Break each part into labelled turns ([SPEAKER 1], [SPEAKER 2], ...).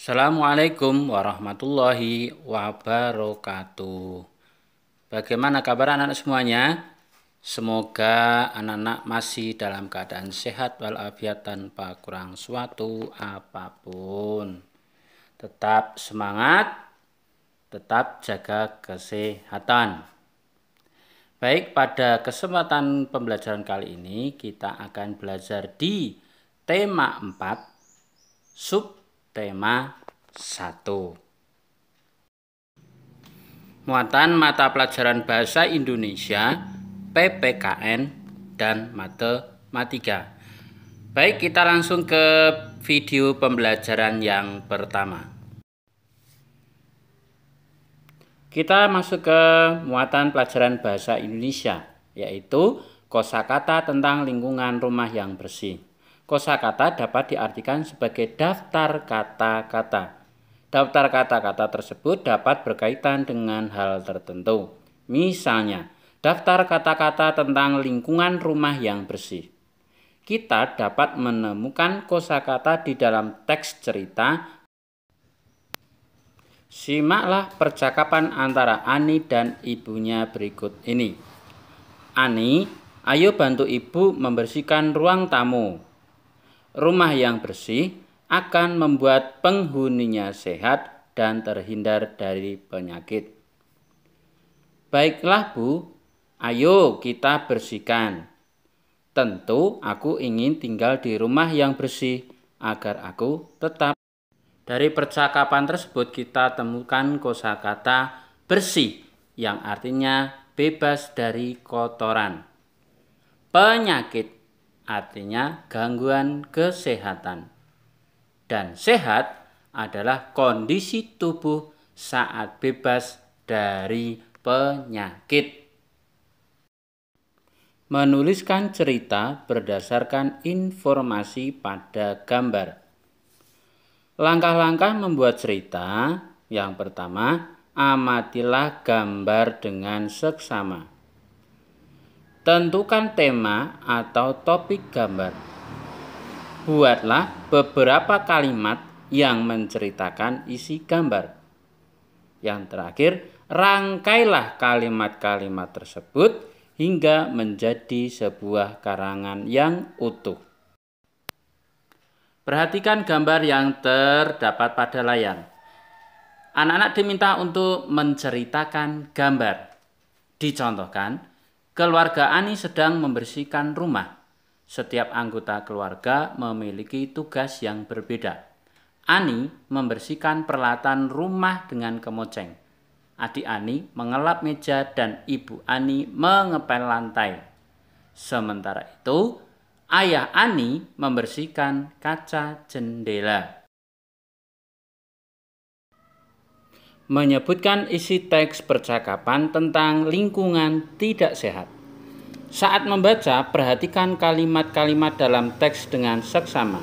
[SPEAKER 1] Assalamualaikum warahmatullahi wabarakatuh. Bagaimana kabar anak-anak semuanya? Semoga anak-anak masih dalam keadaan sehat walafiat tanpa kurang suatu apapun. Tetap semangat, tetap jaga kesehatan. Baik, pada kesempatan pembelajaran kali ini kita akan belajar di tema 4, subtema 1. Muatan mata pelajaran Bahasa Indonesia, PPKN, dan Matematika. Baik, kita langsung ke video pembelajaran yang pertama. Kita masuk ke muatan pelajaran Bahasa Indonesia, yaitu kosakata tentang lingkungan rumah yang bersih. Kosakata dapat diartikan sebagai daftar kata-kata. Daftar kata-kata tersebut dapat berkaitan dengan hal tertentu. Misalnya, daftar kata-kata tentang lingkungan rumah yang bersih. Kita dapat menemukan kosakata di dalam teks cerita. Simaklah percakapan antara Ani dan ibunya berikut ini. Ani, ayo bantu ibu membersihkan ruang tamu. Rumah yang bersih akan membuat penghuninya sehat dan terhindar dari penyakit. Baiklah Bu, ayo kita bersihkan. Tentu aku ingin tinggal di rumah yang bersih agar aku tetap. Dari percakapan tersebut kita temukan kosakata bersih yang artinya bebas dari kotoran. Penyakit artinya gangguan kesehatan. Dan sehat adalah kondisi tubuh saat bebas dari penyakit. Menuliskan cerita berdasarkan informasi pada gambar. Langkah-langkah membuat cerita. Yang pertama, amatilah gambar dengan seksama. Tentukan tema atau topik gambar. Buatlah beberapa kalimat yang menceritakan isi gambar. Yang terakhir, rangkailah kalimat-kalimat tersebut hingga menjadi sebuah karangan yang utuh. Perhatikan gambar yang terdapat pada layar. Anak-anak diminta untuk menceritakan gambar. Dicontohkan, keluarga Ani sedang membersihkan rumah. Setiap anggota keluarga memiliki tugas yang berbeda. Ani membersihkan peralatan rumah dengan kemoceng. Adik Ani mengelap meja dan ibu Ani mengepel lantai. Sementara itu, ayah Ani membersihkan kaca jendela. Menyebutkan isi teks percakapan tentang lingkungan tidak sehat. Saat membaca, perhatikan kalimat-kalimat dalam teks dengan seksama.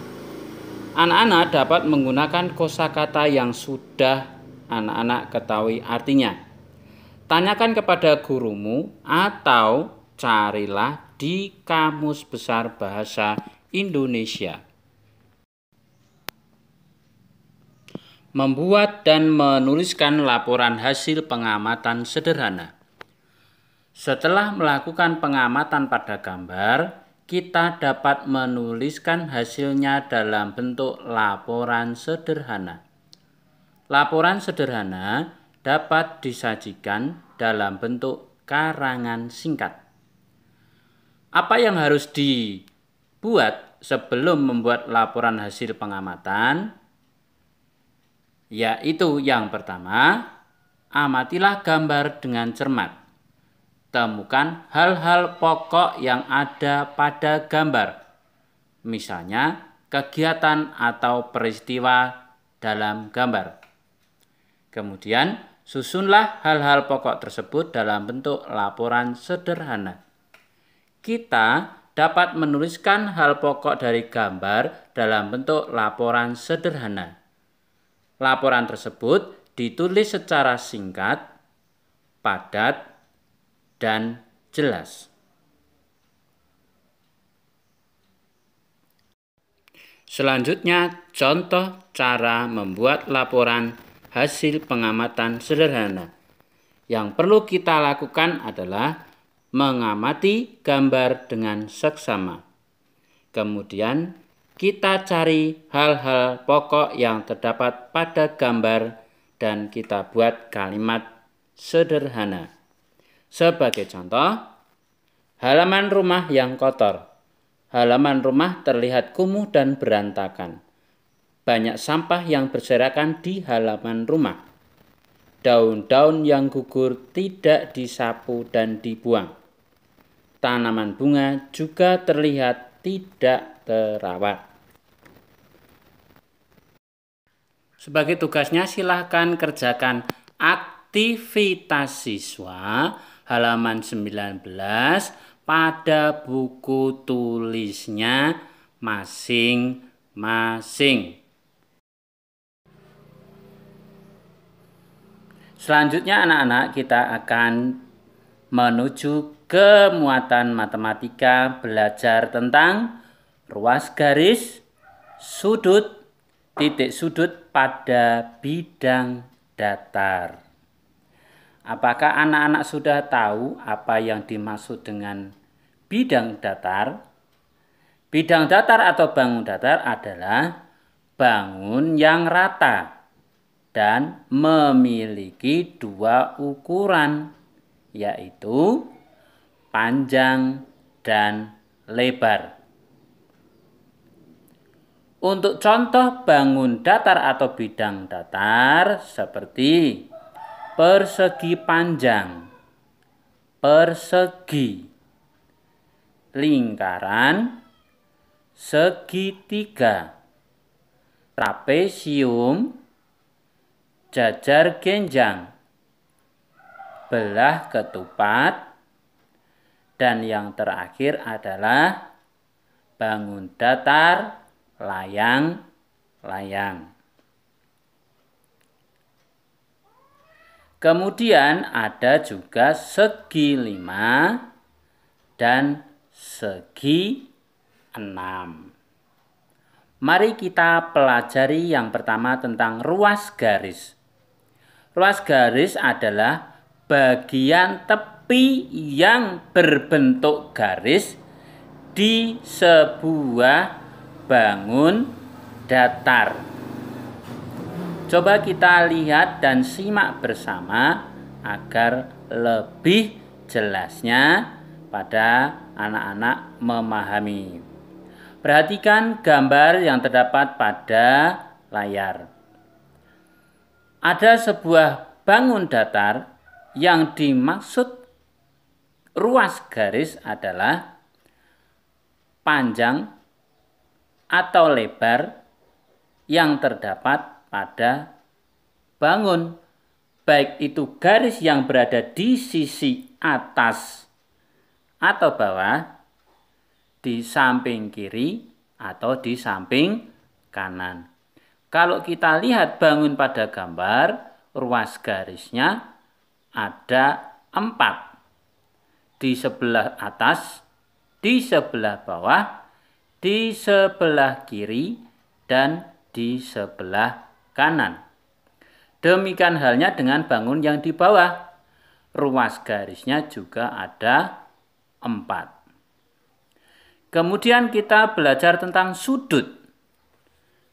[SPEAKER 1] Anak-anak dapat menggunakan kosakata yang sudah anak-anak ketahui artinya. Tanyakan kepada gurumu atau carilah di Kamus Besar Bahasa Indonesia. Membuat dan menuliskan laporan hasil pengamatan sederhana. Setelah melakukan pengamatan pada gambar, kita dapat menuliskan hasilnya dalam bentuk laporan sederhana. Laporan sederhana dapat disajikan dalam bentuk karangan singkat. Apa yang harus dibuat sebelum membuat laporan hasil pengamatan? Yaitu yang pertama, amatilah gambar dengan cermat. Temukan hal-hal pokok yang ada pada gambar. Misalnya, kegiatan atau peristiwa dalam gambar. Kemudian, susunlah hal-hal pokok tersebut dalam bentuk laporan sederhana. Kita dapat menuliskan hal pokok dari gambar dalam bentuk laporan sederhana. Laporan tersebut ditulis secara singkat, padat, dan jelas. Selanjutnya, contoh cara membuat laporan hasil pengamatan sederhana. Yang perlu kita lakukan adalah mengamati gambar dengan seksama. Kemudian, kita cari hal-hal pokok yang terdapat pada gambar dan kita buat kalimat sederhana. Sebagai contoh, halaman rumah yang kotor. Halaman rumah terlihat kumuh dan berantakan. Banyak sampah yang berserakan di halaman rumah. Daun-daun yang gugur tidak disapu dan dibuang. Tanaman bunga juga terlihat tidak terawat. Sebagai tugasnya, silahkan kerjakan aktivitas siswa halaman 19 pada buku tulisnya masing-masing. Selanjutnya anak-anak, kita akan menuju ke muatan matematika, belajar tentang ruas garis, sudut, titik sudut pada bidang datar. Apakah anak-anak sudah tahu apa yang dimaksud dengan bidang datar? Bidang datar atau bangun datar adalah bangun yang rata dan memiliki dua ukuran, yaitu panjang dan lebar. Untuk contoh bangun datar atau bidang datar seperti persegi panjang, persegi, lingkaran, segitiga, trapesium, jajar genjang, belah ketupat, dan yang terakhir adalah bangun datar, layang-layang. Kemudian ada juga segi 5 dan segi 6. Mari kita pelajari yang pertama tentang ruas garis. Ruas garis adalah bagian tepi yang berbentuk garis di sebuah bangun datar. Coba kita lihat dan simak bersama agar lebih jelasnya pada anak-anak memahami. Perhatikan gambar yang terdapat pada layar. Ada sebuah bangun datar yang dimaksud ruas garis adalah panjang atau lebar yang terdapat pada bangun, baik itu garis yang berada di sisi atas atau bawah, di samping kiri atau di samping kanan. Kalau kita lihat bangun pada gambar, ruas garisnya ada 4. Di sebelah atas, di sebelah bawah, di sebelah kiri, dan di sebelah kanan. Demikian halnya dengan bangun yang di bawah. Ruas garisnya juga ada 4. Kemudian kita belajar tentang sudut.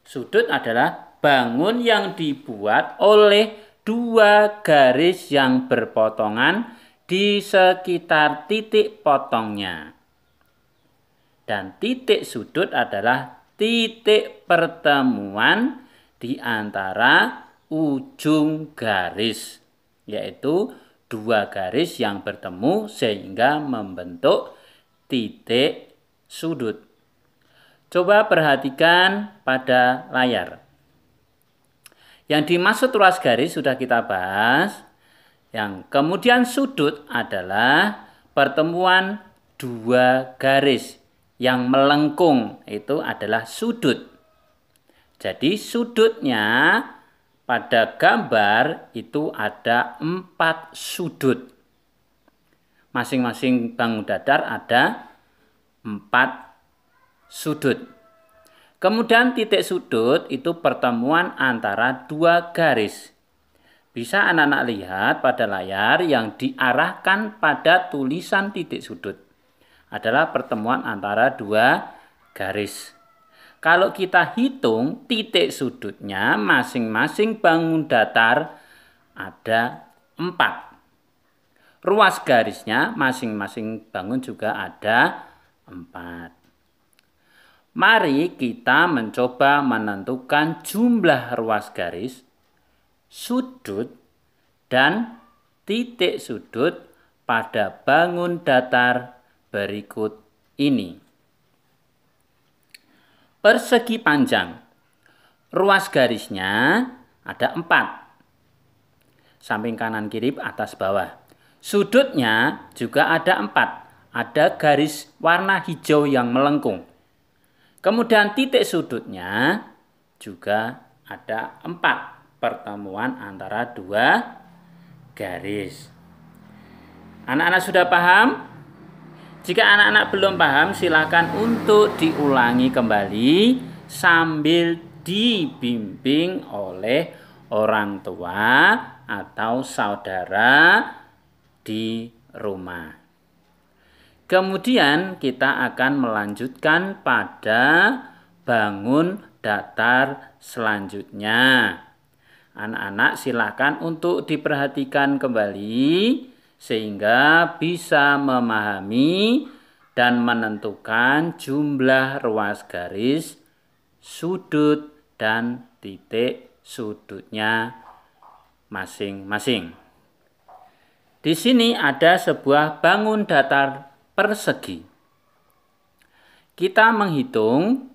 [SPEAKER 1] Sudut adalah bangun yang dibuat oleh dua garis yang berpotongan di sekitar titik potongnya. Dan titik sudut adalah titik pertemuan di antara ujung garis, yaitu dua garis yang bertemu sehingga membentuk titik sudut. Coba perhatikan pada layar. Yang dimaksud ruas garis sudah kita bahas. Yang kemudian sudut adalah pertemuan dua garis yang melengkung, itu adalah sudut. Jadi sudutnya pada gambar itu ada 4 sudut. Masing-masing bangun datar ada 4 sudut. Kemudian titik sudut itu pertemuan antara dua garis. Bisa anak-anak lihat pada layar yang diarahkan pada tulisan titik sudut adalah pertemuan antara dua garis. Kalau kita hitung titik sudutnya masing-masing bangun datar ada 4. Ruas garisnya masing-masing bangun juga ada 4. Mari kita mencoba menentukan jumlah ruas garis, sudut, dan titik sudut pada bangun datar berikut ini. Persegi panjang. Ruas garisnya ada 4. Samping kanan kiri atas bawah. Sudutnya juga ada 4. Ada garis warna hijau yang melengkung. Kemudian titik sudutnya juga ada 4. Pertemuan antara dua garis. Anak-anak sudah paham? Jika anak-anak belum paham, silakan untuk diulangi kembali sambil dibimbing oleh orang tua atau saudara di rumah. Kemudian kita akan melanjutkan pada bangun datar selanjutnya. Anak-anak silakan untuk diperhatikan kembali sehingga bisa memahami dan menentukan jumlah ruas garis, sudut, dan titik sudutnya masing-masing. Di sini ada sebuah bangun datar persegi. Kita menghitung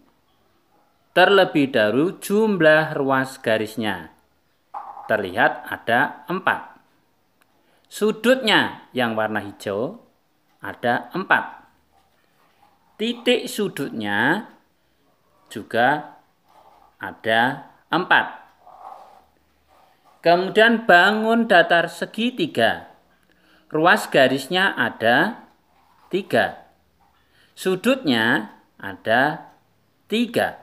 [SPEAKER 1] terlebih dahulu jumlah ruas garisnya. Terlihat ada 4. Sudutnya yang warna hijau ada 4. Titik sudutnya juga ada 4. Kemudian bangun datar segitiga. Ruas garisnya ada 3. Sudutnya ada 3.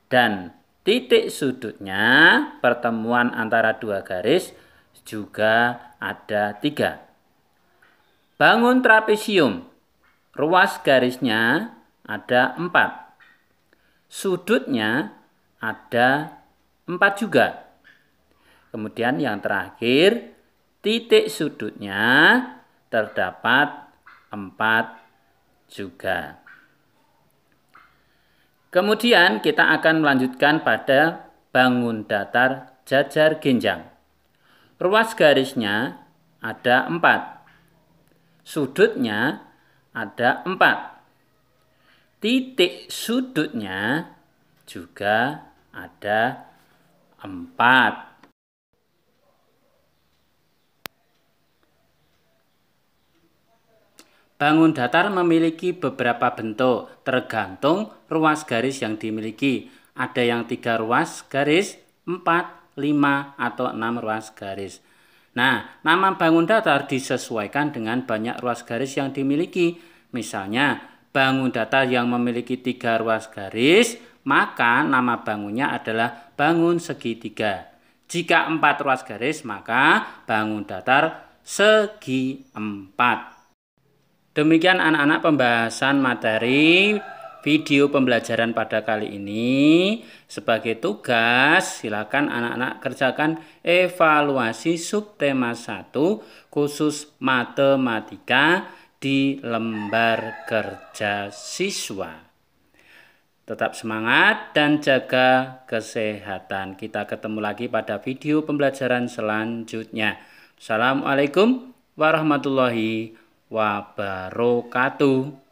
[SPEAKER 1] Dan titik sudutnya, pertemuan antara dua garis, juga ada 3. Bangun trapesium. Ruas garisnya ada 4. Sudutnya ada 4 juga. Kemudian yang terakhir, titik sudutnya terdapat 4 juga. Kemudian kita akan melanjutkan pada bangun datar jajar genjang. Ruas garisnya ada 4. Sudutnya ada 4. Titik sudutnya juga ada 4. Bangun datar memiliki beberapa bentuk tergantung ruas garis yang dimiliki. Ada yang 3 ruas garis, 4, 5, atau 6 ruas garis. Nah, nama bangun datar disesuaikan dengan banyak ruas garis yang dimiliki. Misalnya, bangun datar yang memiliki 3 ruas garis, maka nama bangunnya adalah bangun segitiga. Jika 4 ruas garis, maka bangun datar segi 4. Demikian anak-anak pembahasan materi video pembelajaran pada kali ini. Sebagai tugas, silakan anak-anak kerjakan evaluasi subtema 1 khusus matematika di lembar kerja siswa. Tetap semangat dan jaga kesehatan. Kita ketemu lagi pada video pembelajaran selanjutnya. Assalamualaikum warahmatullahi wabarakatuh.